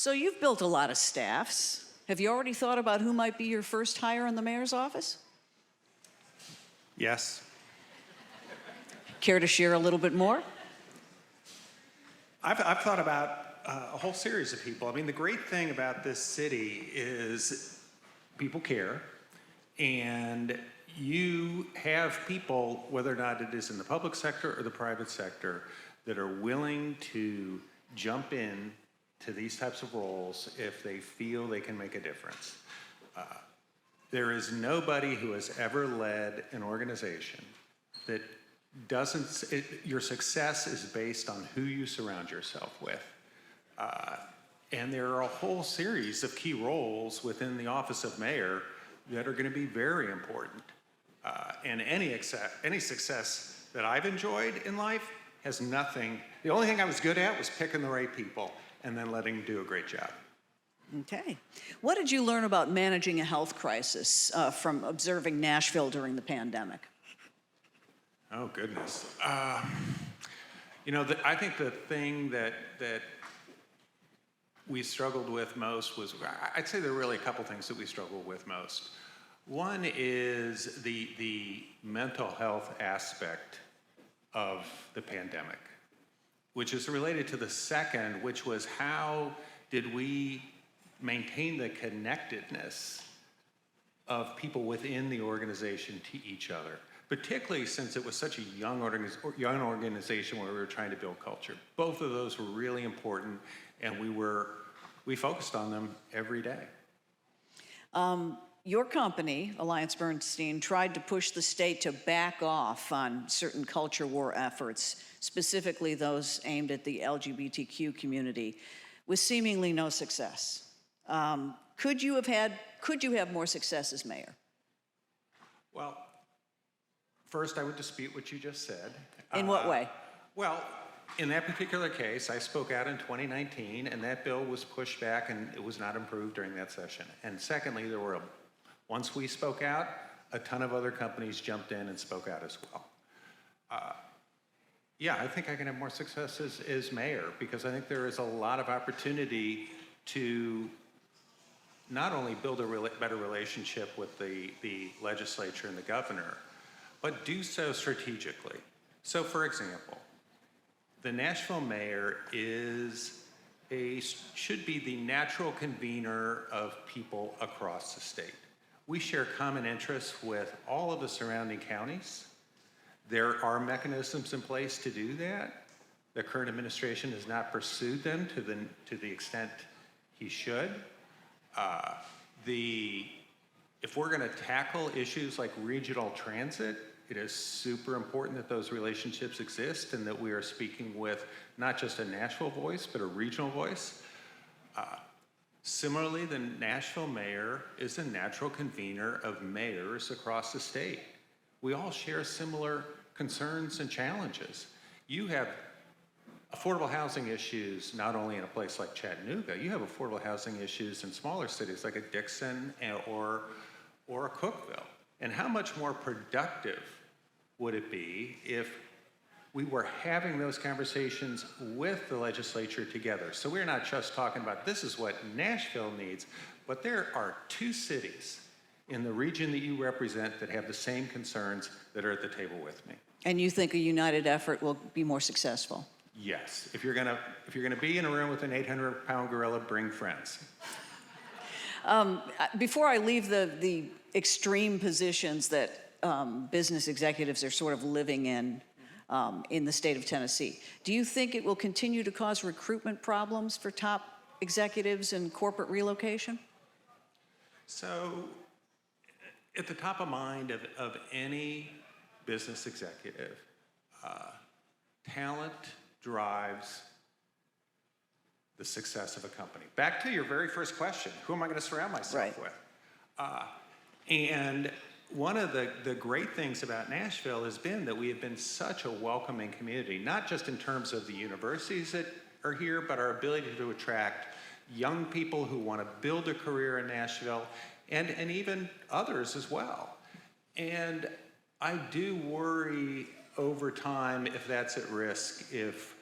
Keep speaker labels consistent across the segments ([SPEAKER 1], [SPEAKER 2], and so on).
[SPEAKER 1] So you've built a lot of staffs. Have you already thought about who might be your first hire in the mayor's office?
[SPEAKER 2] Yes.
[SPEAKER 1] Care to share a little bit more?
[SPEAKER 2] I've thought about a whole series of people. I mean, the great thing about this city is people care, and you have people, whether or not it is in the public sector or the private sector, that are willing to jump in to these types of roles if they feel they can make a difference. There is nobody who has ever led an organization that your success is based on who you surround yourself with. And there are a whole series of key roles within the office of mayor that are going to be very important. And any success that I've enjoyed in life has nothing, the only thing I was good at was picking the right people and then letting them do a great job.
[SPEAKER 1] Okay. What did you learn about managing a health crisis from observing Nashville during the pandemic?
[SPEAKER 2] Oh, goodness. You know, I think the thing that we struggled with most was, I'd say there are really a couple things that we struggled with most. One is the mental health aspect of the pandemic, which is related to the second, which was how did we maintain the connectedness of people within the organization to each other, particularly since it was such a young organization where we were trying to build culture. Both of those were really important, and we focused on them every day.
[SPEAKER 1] Your company, Alliance Bernstein, tried to push the state to back off on certain culture war efforts, specifically those aimed at the LGBTQ community, with seemingly no success. Could you have more success as mayor?
[SPEAKER 2] Well, first I would dispute what you just said.
[SPEAKER 1] In what way?
[SPEAKER 2] Well, in that particular case, I spoke out in 2019, and that bill was pushed back, and it was not improved during that session. And secondly, once we spoke out, a ton of other companies jumped in and spoke out as well. Yeah, I think I can have more success as mayor, because I think there is a lot of opportunity to not only build a better relationship with the legislature and the governor, but do so strategically. So, for example, the Nashville mayor should be the natural convener of people across the state. We share common interests with all of the surrounding counties. There are mechanisms in place to do that. The current administration has not pursued them to the extent he should. If we're going to tackle issues like regional transit, it is super important that those relationships exist and that we are speaking with not just a Nashville voice, but a regional voice. Similarly, the Nashville mayor is a natural convener of mayors across the state. We all share similar concerns and challenges. You have affordable housing issues not only in a place like Chattanooga, you have affordable housing issues in smaller cities like a Dixon or a Cookeville. And how much more productive would it be if we were having those conversations with the legislature together? So we're not just talking about this is what Nashville needs, but there are two cities in the region that you represent that have the same concerns that are at the table with me.
[SPEAKER 1] And you think a united effort will be more successful?
[SPEAKER 2] Yes. If you're gonna be in a room with an 800-pound gorilla, bring friends.
[SPEAKER 1] Before I leave the extreme positions that business executives are sort of living in the state of Tennessee, do you think it will continue to cause recruitment problems for top executives and corporate relocation?
[SPEAKER 2] So, at the top of mind of any business executive, talent drives the success of a company. Back to your very first question, who am I going to surround myself with? And one of the great things about Nashville has been that we have been such a welcoming community, not just in terms of the universities that are here, but our ability to attract young people who want to build a career in Nashville, and even others as well. And I do worry over time if that's at risk, if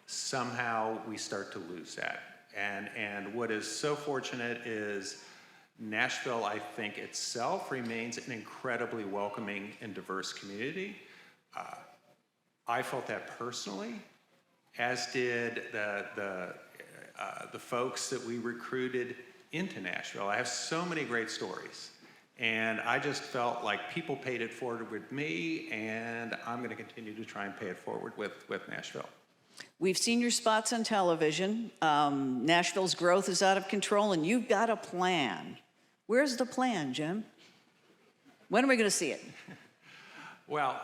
[SPEAKER 2] somehow we start to lose that. And what is so fortunate is Nashville, I think itself, remains an incredibly welcoming and diverse community. I felt that personally, as did the folks that we recruited into Nashville. I have so many great stories. And I just felt like people paid it forward with me, and I'm going to continue to try and pay it forward with Nashville.
[SPEAKER 1] We've seen your spots on television. Nashville's growth is out of control, and you've got a plan. Where's the plan, Jim? When are we going to see it?
[SPEAKER 2] Well,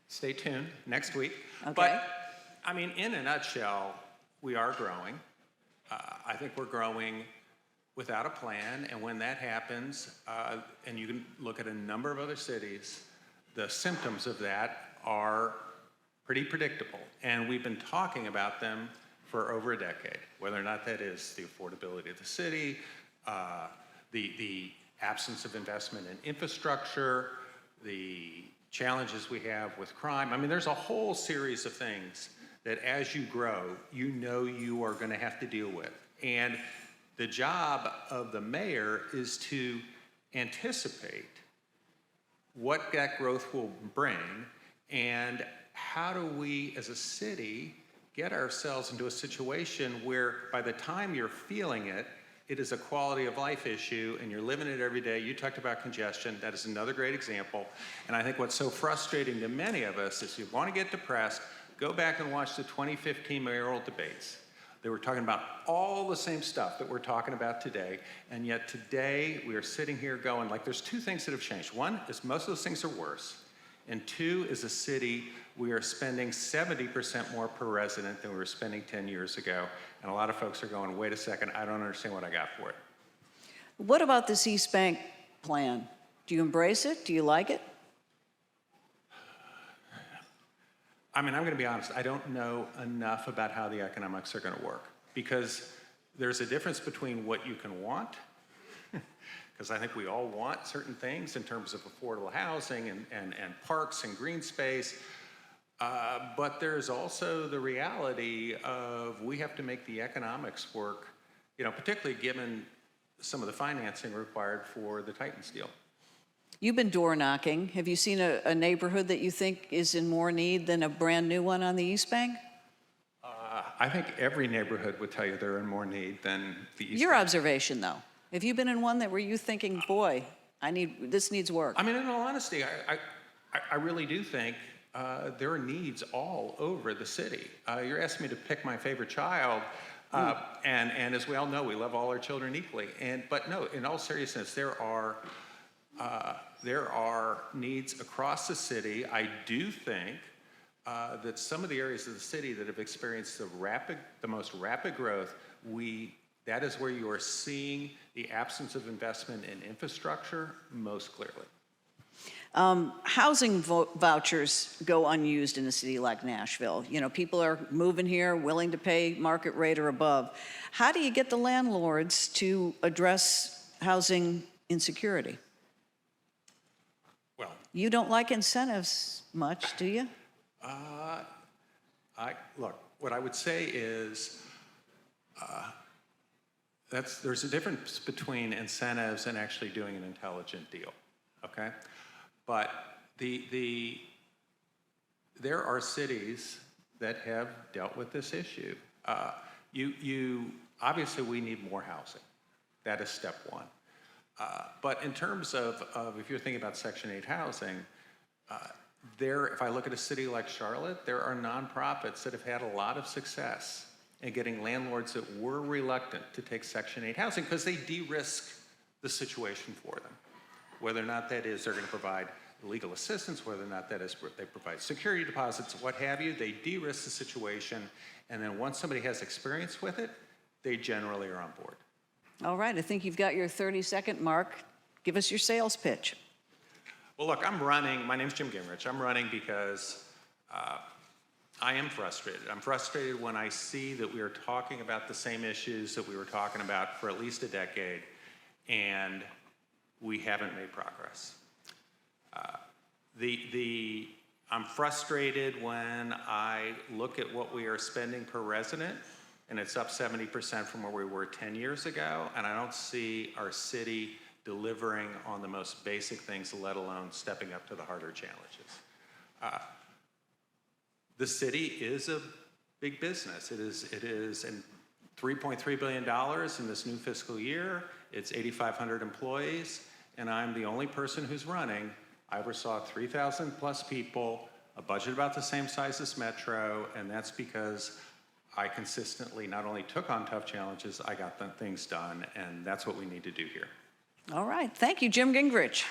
[SPEAKER 2] stay tuned next week.
[SPEAKER 1] Okay.
[SPEAKER 2] But, I mean, in a nutshell, we are growing. I think we're growing without a plan, and when that happens, and you can look at a number of other cities, the symptoms of that are pretty predictable. And we've been talking about them for over a decade, whether or not that is the affordability of the city, the absence of investment in infrastructure, the challenges we have with crime. I mean, there's a whole series of things that as you grow, you know you are going to have to deal with. And the job of the mayor is to anticipate what that growth will bring and how do we as a city get ourselves into a situation where by the time you're feeling it, it is a quality of life issue and you're living it every day. You talked about congestion. That is another great example. And I think what's so frustrating to many of us is you want to get depressed, go back and watch the 2015 mayoral debates. They were talking about all the same stuff that we're talking about today, and yet today we are sitting here going, like, there's two things that have changed. One is most of those things are worse, and two is a city we are spending 70% more per resident than we were spending 10 years ago, and a lot of folks are going, wait a second, I don't understand what I got for it.
[SPEAKER 1] What about this East Bank plan? Do you embrace it? Do you like it?
[SPEAKER 2] I mean, I'm going to be honest, I don't know enough about how the economics are going to work because there's a difference between what you can want, because I think we all want certain things in terms of affordable housing and parks and green space, but there's also the reality of we have to make the economics work, you know, particularly given some of the financing required for the Titans deal.
[SPEAKER 1] You've been door knocking. Have you seen a neighborhood that you think is in more need than a brand new one on the East Bank?
[SPEAKER 2] I think every neighborhood would tell you they're in more need than the East
[SPEAKER 1] Your
[SPEAKER 2] Bank.
[SPEAKER 1] observation, though. Have you been in one that were you thinking, boy, this needs work?
[SPEAKER 2] I mean, in all honesty, I really do think there are needs all over the city. You're asking me to pick my favorite child, and as we all know, we love all our children equally. But no, in all seriousness, there are needs across the city. I do think that some of the areas of the city that have experienced the most rapid growth, that is where you are seeing the absence of investment in infrastructure most clearly.
[SPEAKER 1] Housing vouchers go unused in a city like Nashville. You know, people are moving here, willing to pay market rate or above. How do you get the landlords to address housing insecurity?
[SPEAKER 2] Well,
[SPEAKER 1] you don't like incentives much, do you?
[SPEAKER 2] Look, what I would say is there's a difference between incentives and actually doing an intelligent deal, okay? But there are cities that have dealt with this issue. Obviously we need more housing. That is step one. But in terms of if you're thinking about Section 8 housing, if I look at a city like Charlotte, there are nonprofits that have had a lot of success in getting landlords that were reluctant to take Section 8 housing because they de-risk the situation for them. Whether or not that is they're going to provide legal assistance, whether or not that is they provide security deposits, what have you, they de-risk the situation, and then once somebody has experience with it, they generally are on board.
[SPEAKER 1] All right, I think you've got your 30-second mark. Give us your sales pitch.
[SPEAKER 2] Well, look, I'm running. My name's Jim Gingrich. I'm running because I am frustrated. I'm frustrated when I see that we are talking about the same issues that we were talking about for at least a decade, and we haven't made progress. I'm frustrated when I look at what we are spending per resident and it's up 70% from where we were 10 years ago, and I don't see our city delivering on the most basic things, let alone stepping up to the harder challenges. The city is a big business. It is in $3.3 billion in this new fiscal year. It's 8,500 employees, and I'm the only person who's running. I oversaw 3,000 plus people, a budget about the same size as Metro, and that's because I consistently not only took on tough challenges, I got the things done, and that's what we need to do here.
[SPEAKER 1] All right, thank you, Jim Gingrich.